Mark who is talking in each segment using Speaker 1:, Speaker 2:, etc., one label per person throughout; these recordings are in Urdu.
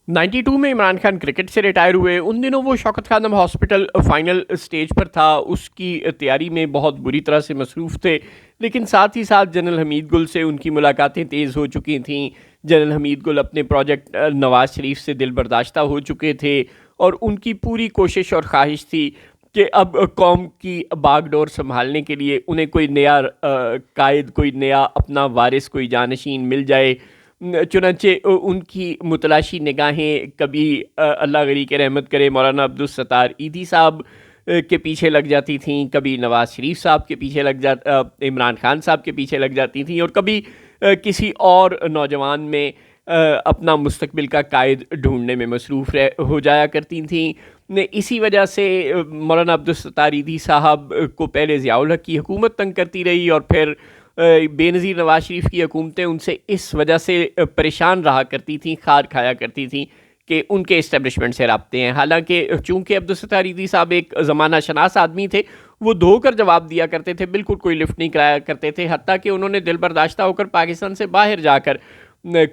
Speaker 1: 92 میں عمران خان کرکٹ سے ریٹائر ہوئے. ان دنوں وہ شوکت خانم ہاسپٹل فائنل سٹیج پر تھا, اس کی تیاری میں بہت بری طرح سے مصروف تھے. لیکن ساتھ ہی ساتھ جنرل حمید گل سے ان کی ملاقاتیں تیز ہو چکی تھیں. جنرل حمید گل اپنے پروجیکٹ نواز شریف سے دل برداشتہ ہو چکے تھے, اور ان کی پوری کوشش اور خواہش تھی کہ اب قوم کی باغ ڈور سنبھالنے کے لیے انہیں کوئی نیا قائد, کوئی نیا اپنا وارث, کوئی جانشین مل جائے. چنانچہ ان کی متلاشی نگاہیں کبھی اللہ غنی کے رحمت کرے مولانا عبدالستار ایدھی صاحب کے پیچھے لگ جاتی تھیں, کبھی نواز شریف صاحب کے پیچھے عمران خان صاحب کے پیچھے لگ جاتی تھیں, اور کبھی کسی اور نوجوان میں اپنا مستقبل کا قائد ڈھونڈنے میں مصروف ہو جایا کرتی تھیں. اسی وجہ سے مولانا عبدالستار ایدھی صاحب کو پہلے ضیاء الحق کی حکومت تنگ کرتی رہی, اور پھر بے نظیر نواز شریف کی حکومتیں ان سے اس وجہ سے پریشان رہا کرتی تھیں, خار کھایا کرتی تھیں کہ ان کے اسٹیبلشمنٹ سے رابطے ہیں. حالانکہ چونکہ عبدالستار ایدھی صاحب ایک زمانہ شناس آدمی تھے, وہ دھو کر جواب دیا کرتے تھے, بالکل کوئی لفٹ نہیں کرایا کرتے تھے. حتیٰ کہ انہوں نے دل برداشتہ ہو کر پاکستان سے باہر جا کر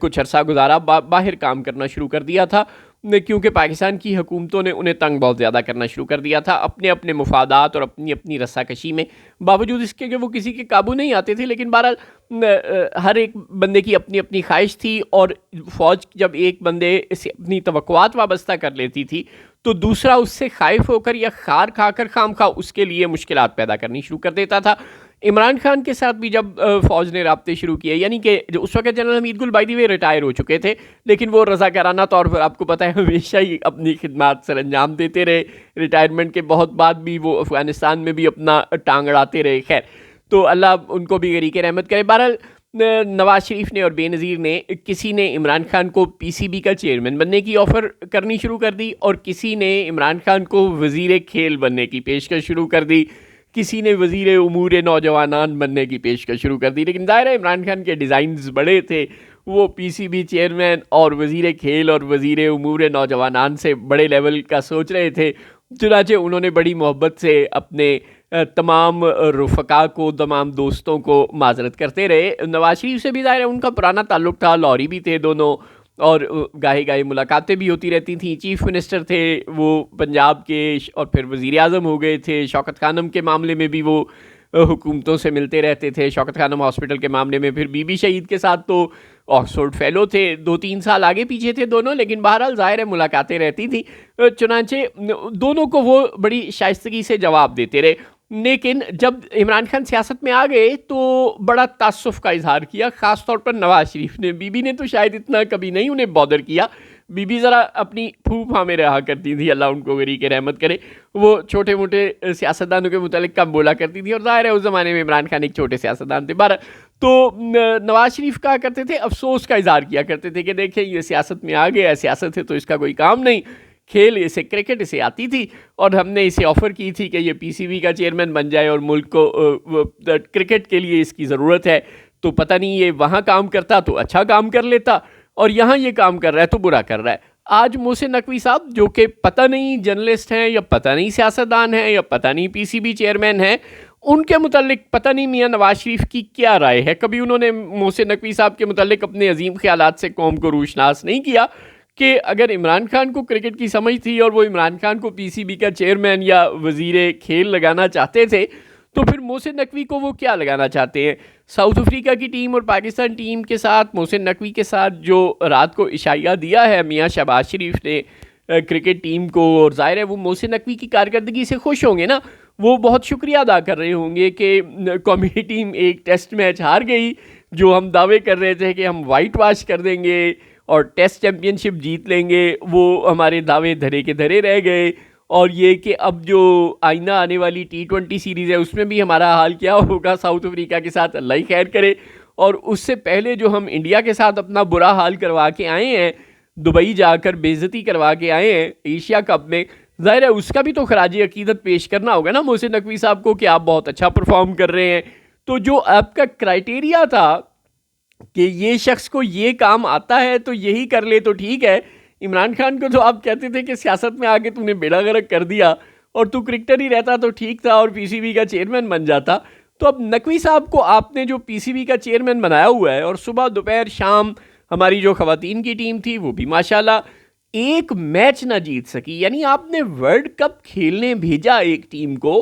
Speaker 1: کچھ عرصہ گزارا, باہر کام کرنا شروع کر دیا تھا, کیونکہ پاکستان کی حکومتوں نے انہیں تنگ بہت زیادہ کرنا شروع کر دیا تھا اپنے اپنے مفادات اور اپنی رساکشی میں. باوجود اس کے کہ وہ کسی کے قابو نہیں آتے تھے, لیکن بہرحال ہر ایک بندے کی اپنی اپنی خواہش تھی, اور فوج جب ایک بندے سے اپنی توقعات وابستہ کر لیتی تھی تو دوسرا اس سے خائف ہو کر یا خار کھا کر خواہ اس کے لیے مشکلات پیدا کرنی شروع کر دیتا تھا. عمران خان کے ساتھ بھی جب فوج نے رابطے شروع کیے, یعنی کہ جو اس وقت general Hamid Gul by the way retire ہو چکے تھے, لیکن وہ رضاکارانہ طور پر آپ کو پتہ ہے ہمیشہ ہی اپنی خدمات سر انجام دیتے رہے. ریٹائرمنٹ کے بہت بعد بھی وہ افغانستان میں بھی اپنا ٹانگ اڑاتے رہے. خیر, تو اللہ ان کو بھی غریق رحمت کرے. بہرحال نواز شریف نے اور بے نظیر نے, کسی نے عمران خان کو پی سی بی کا چیئرمین بننے کی آفر کرنی شروع کر دی, اور کسی نے عمران خان کو وزیر کھیل بننے کی پیشکش شروع کر دی, کسی نے وزیر امور نوجوانان بننے کی پیشکش شروع کر دی. لیکن ظاہر ہے عمران خان کے ڈیزائنز بڑے تھے, وہ پی سی بی چیئرمین اور وزیر کھیل اور وزیر امور نوجوانان سے بڑے لیول کا سوچ رہے تھے. چنانچہ انہوں نے بڑی محبت سے اپنے تمام رفقا کو, تمام دوستوں کو معذرت کرتے رہے. نواز شریف سے بھی ظاہر ہے ان کا پرانا تعلق تھا, لاہوری بھی تھے دونوں, اور گاہے گاہے ملاقاتیں بھی ہوتی رہتی تھیں. چیف منسٹر تھے وہ پنجاب کے, اور پھر وزیر اعظم ہو گئے تھے. شوکت خانم کے معاملے میں بھی وہ حکومتوں سے ملتے رہتے تھے. شوکت خانم ہاسپٹل کے معاملے میں پھر بی بی شہید کے ساتھ تو آکسفورڈ فیلو تھے, 2-3 سال آگے پیچھے تھے دونوں, لیکن بہرحال ظاہر ہے ملاقاتیں رہتی تھیں. چنانچہ دونوں کو وہ بڑی شائستگی سے جواب دیتے رہے. لیکن جب عمران خان سیاست میں آ گئے تو بڑا تعصف کا اظہار کیا, خاص طور پر نواز شریف نے. بی بی نے تو شاید اتنا کبھی نہیں انہیں بادر کیا. بی بی ذرا اپنی پھوپھا میں رہا کرتی تھی, اللہ ان کو غریق رحمت کرے. وہ چھوٹے موٹے سیاستدانوں کے متعلق کم بولا کرتی تھی, اور ظاہر ہے اس زمانے میں عمران خان ایک چھوٹے سیاستدان تھے. تو نواز شریف کہا کرتے تھے, افسوس کا اظہار کیا کرتے تھے کہ دیکھیں یہ سیاست میں آ گیا ہے, سیاست ہے تو اس کا کوئی کام نہیں, کھیل اسے کرکٹ اسے آتی تھی, اور ہم نے اسے آفر کی تھی کہ یہ پی سی بی کا چیئرمین بن جائے, اور ملک کو کرکٹ کے لیے اس کی ضرورت ہے. تو پتہ نہیں یہ وہاں کام کرتا تو اچھا کام کر لیتا, اور یہاں یہ کام کر رہا ہے تو برا کر رہا ہے. آج محسن نقوی صاحب جو کہ پتہ نہیں جرنلسٹ ہیں یا پتہ نہیں سیاستدان ہیں یا پتہ نہیں پی سی بی چیئرمین ہیں, ان کے متعلق پتہ نہیں میاں نواز شریف کی کیا رائے ہے. کبھی انہوں نے محسن نقوی صاحب کے متعلق اپنے عظیم خیالات سے قوم کو روشناس نہیں کیا کہ اگر عمران خان کو کرکٹ کی سمجھ تھی اور وہ عمران خان کو پی سی بی کا چیئرمین یا وزیر کھیل لگانا چاہتے تھے, تو پھر محسن نقوی کو وہ کیا لگانا چاہتے ہیں. ساؤتھ افریقہ کی ٹیم اور پاکستان ٹیم کے ساتھ محسن نقوی کے ساتھ جو رات کو عشائیہ دیا ہے میاں شہباز شریف نے کرکٹ ٹیم کو, اور ظاہر ہے وہ محسن نقوی کی کارکردگی سے خوش ہوں گے نا, وہ بہت شکریہ ادا کر رہے ہوں گے کہ قومی ٹیم ایک ٹیسٹ میچ ہار گئی, جو ہم دعوے کر رہے تھے کہ ہم وائٹ واش کر دیں گے اور ٹیسٹ چیمپئن شپ جیت لیں گے, وہ ہمارے دعوے دھرے کے دھرے رہ گئے. اور یہ کہ اب جو آئندہ آنے والی T20 سیریز ہے اس میں بھی ہمارا حال کیا ہوگا ساؤتھ افریقہ کے ساتھ, اللہ ہی خیر کرے. اور اس سے پہلے جو ہم انڈیا کے ساتھ اپنا برا حال کروا کے آئے ہیں, دبئی جا کر بے عزتی کروا کے آئے ہیں ایشیا کپ میں, ظاہر ہے اس کا بھی تو خراج عقیدت پیش کرنا ہوگا نا محسن نقوی صاحب کو کہ آپ بہت اچھا پرفارم کر رہے ہیں. تو جو آپ کا کرائٹیریا تھا کہ یہ شخص کو یہ کام آتا ہے تو یہی کر لے تو ٹھیک ہے, عمران خان کو تو آپ کہتے تھے کہ سیاست میں آ کے تو نے بیڑا غرق کر دیا اور تو کرکٹر ہی رہتا تو ٹھیک تھا اور پی سی بی کا چیئرمین بن جاتا. تو اب نقوی صاحب کو آپ نے جو پی سی بی کا چیئرمین بنایا ہوا ہے, اور صبح دوپہر شام ہماری جو خواتین کی ٹیم تھی وہ بھی ماشاءاللہ ایک میچ نہ جیت سکی. یعنی آپ نے ورلڈ کپ کھیلنے بھیجا ایک ٹیم کو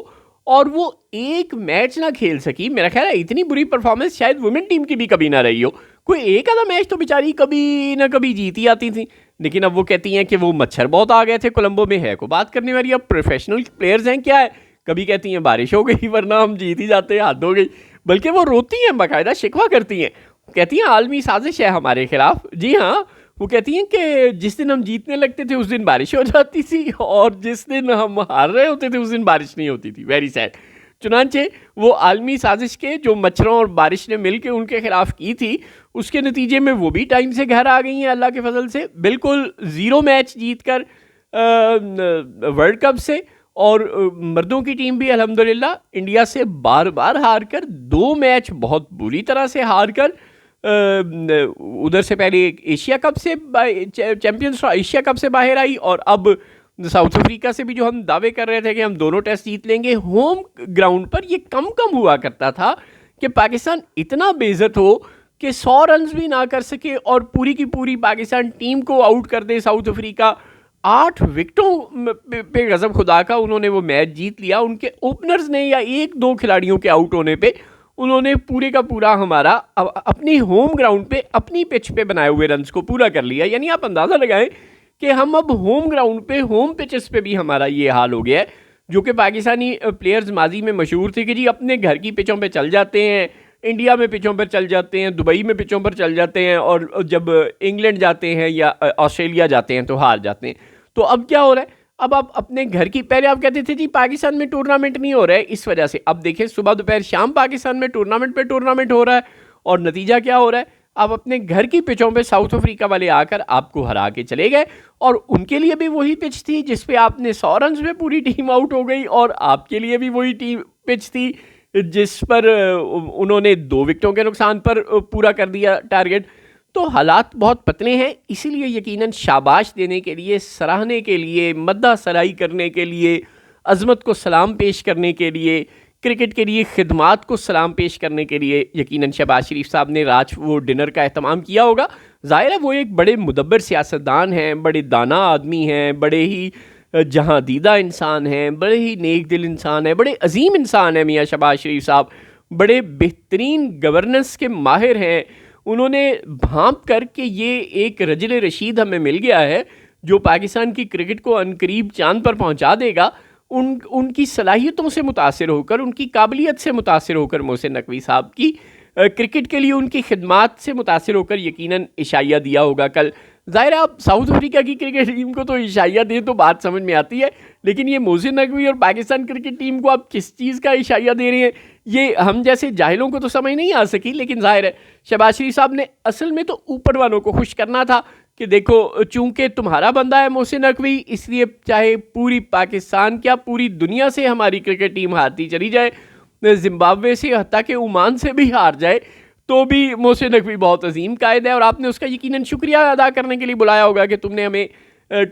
Speaker 1: اور وہ ایک میچ نہ کھیل سکی. میرا خیال ہے اتنی بری پرفارمنس شاید ویمن ٹیم کی بھی کبھی نہ رہی ہو. کوئی ایک آدھا میچ تو بیچاری کبھی نہ کبھی جیتی آتی تھی. لیکن اب وہ کہتی ہیں کہ وہ مچھر بہت آ گئے تھے کولمبو میں. ہے کو بات کرنے والی. اب پروفیشنل پلیئرز ہیں کیا ہے. کبھی کہتی ہیں بارش ہو گئی ورنہ ہم جیت ہی جاتے, حد ہو گئی. بلکہ وہ روتی ہیں, باقاعدہ شکوہ کرتی ہیں, کہتی ہیں عالمی سازش ہے ہمارے خلاف. جی ہاں, وہ کہتی ہیں کہ جس دن ہم جیتنے لگتے تھے اس دن بارش ہو جاتی تھی اور جس دن ہم ہار رہے ہوتے تھے اس دن بارش نہیں ہوتی تھی. Very sad. چنانچہ وہ عالمی سازش کے جو مچھروں اور بارش نے مل کے ان کے خلاف کی تھی, اس کے نتیجے میں وہ بھی ٹائم سے گھر آ گئی ہیں اللہ کے فضل سے, بالکل 0 میچ جیت کر ورلڈ کپ سے. اور مردوں کی ٹیم بھی الحمدللہ انڈیا سے بار بار ہار کر 2 میچ بہت بری طرح سے ہار کر ادھر سے پہلے ایشیا کپ سے چیمپئنز ایشیا کپ سے باہر آئی, اور اب ساؤتھ افریقہ سے بھی جو ہم دعوے کر رہے تھے کہ ہم دونوں ٹیسٹ جیت لیں گے, ہوم گراؤنڈ پر یہ کم ہوا کرتا تھا کہ پاکستان اتنا بے عزت ہو کہ 100 رنز بھی نہ کر سکے اور پوری کی پوری پاکستان ٹیم کو آؤٹ کر دے. ساؤتھ افریقہ 8 وکٹوں پہ غضب خدا کا انہوں نے وہ میچ جیت لیا. ان کے اوپنرز نے یا 1-2 کھلاڑیوں کے آؤٹ ہونے پہ انہوں نے پورے کا پورا ہمارا اپنی ہوم گراؤنڈ پہ اپنی پچ پہ بنائے ہوئے رنز کو پورا کر لیا. یعنی آپ اندازہ لگائیں کہ ہم اب ہوم گراؤنڈ پہ ہوم پچز پہ بھی ہمارا یہ حال ہو گیا ہے, جو کہ پاکستانی پلیئرز ماضی میں مشہور تھے کہ جی اپنے گھر کی پچوں پہ چل جاتے ہیں, انڈیا میں پچوں پر چل جاتے ہیں, دبئی میں پچوں پر چل جاتے ہیں, اور جب انگلینڈ جاتے ہیں یا آسٹریلیا جاتے ہیں تو ہار جاتے ہیں. تو اب کیا ہو رہا ہے, اب آپ اپنے گھر کی, پہلے آپ کہتے تھے جی پاکستان میں ٹورنامنٹ نہیں ہو رہا ہے اس وجہ سے, اب دیکھیں صبح دوپہر شام پاکستان میں ٹورنامنٹ پہ ٹورنامنٹ ہو رہا ہے, اور نتیجہ کیا ہو رہا ہے, آپ اپنے گھر کی پچوں پہ ساؤتھ افریقہ والے آ کر آپ کو ہرا کے چلے گئے, اور ان کے لیے بھی وہی پچ تھی جس پہ آپ نے 100 رنز میں پوری ٹیم آؤٹ ہو گئی, اور آپ کے لیے بھی وہی پچ تھی جس پر انہوں نے 2 وکٹوں کے نقصان پر پورا کر دیا ٹارگٹ. تو حالات بہت پتلے ہیں, اسی لیے یقیناً شاباش دینے کے لیے, سراہنے کے لیے, مدح سرائی کرنے کے لیے, عظمت کو سلام پیش کرنے کے لیے, کرکٹ کے لیے خدمات کو سلام پیش کرنے کے لیے یقیناً شہباز شریف صاحب نے رات وہ ڈنر کا اہتمام کیا ہوگا. ظاہر ہے وہ ایک بڑے مدبر سیاستدان ہیں, بڑے دانا آدمی ہیں, بڑے ہی جہاں دیدہ انسان ہیں, بڑے ہی نیک دل انسان ہیں, بڑے عظیم انسان ہیں میاں شہباز شریف صاحب, بڑے بہترین گورننس کے ماہر ہیں. انہوں نے بھانپ کر کے یہ ایک رجل رشید ہمیں مل گیا ہے جو پاکستان کی کرکٹ کو عنقریب چاند پر پہنچا دے گا. ان کی صلاحیتوں سے متاثر ہو کر, ان کی قابلیت سے متاثر ہو کر محسن نقوی صاحب کی کرکٹ کے لیے ان کی خدمات سے متاثر ہو کر یقیناً عشائیہ دیا ہوگا کل. ظاہر ہے آپ ساؤتھ افریقہ کی کرکٹ ٹیم کو تو عشائیہ دیں تو بات سمجھ میں آتی ہے, لیکن یہ محسن نقوی اور پاکستان کرکٹ ٹیم کو آپ کس چیز کا عشائیہ دے رہے ہیں, یہ ہم جیسے جاہلوں کو تو سمجھ نہیں آ سکی. لیکن ظاہر ہے شہباز شریف صاحب نے اصل میں تو اوپر والوں کو خوش کرنا تھا کہ دیکھو چونکہ تمہارا بندہ ہے محسن نقوی, اس لیے چاہے پوری پاکستان کیا پوری دنیا سے ہماری کرکٹ ٹیم ہارتی چلی جائے, زمبابوے سے حتیٰ کہ عمان سے بھی ہار جائے, تو بھی محسن نقوی بہت عظیم قائد ہے. اور آپ نے اس کا یقیناً شکریہ ادا کرنے کے لیے بلایا ہوگا کہ تم نے ہمیں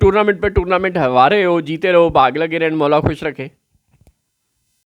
Speaker 1: ٹورنامنٹ پہ ٹورنامنٹ ہروا رہے ہو, جیتے رہو, بھاگ لگے رہے, مولا خوش رکھے.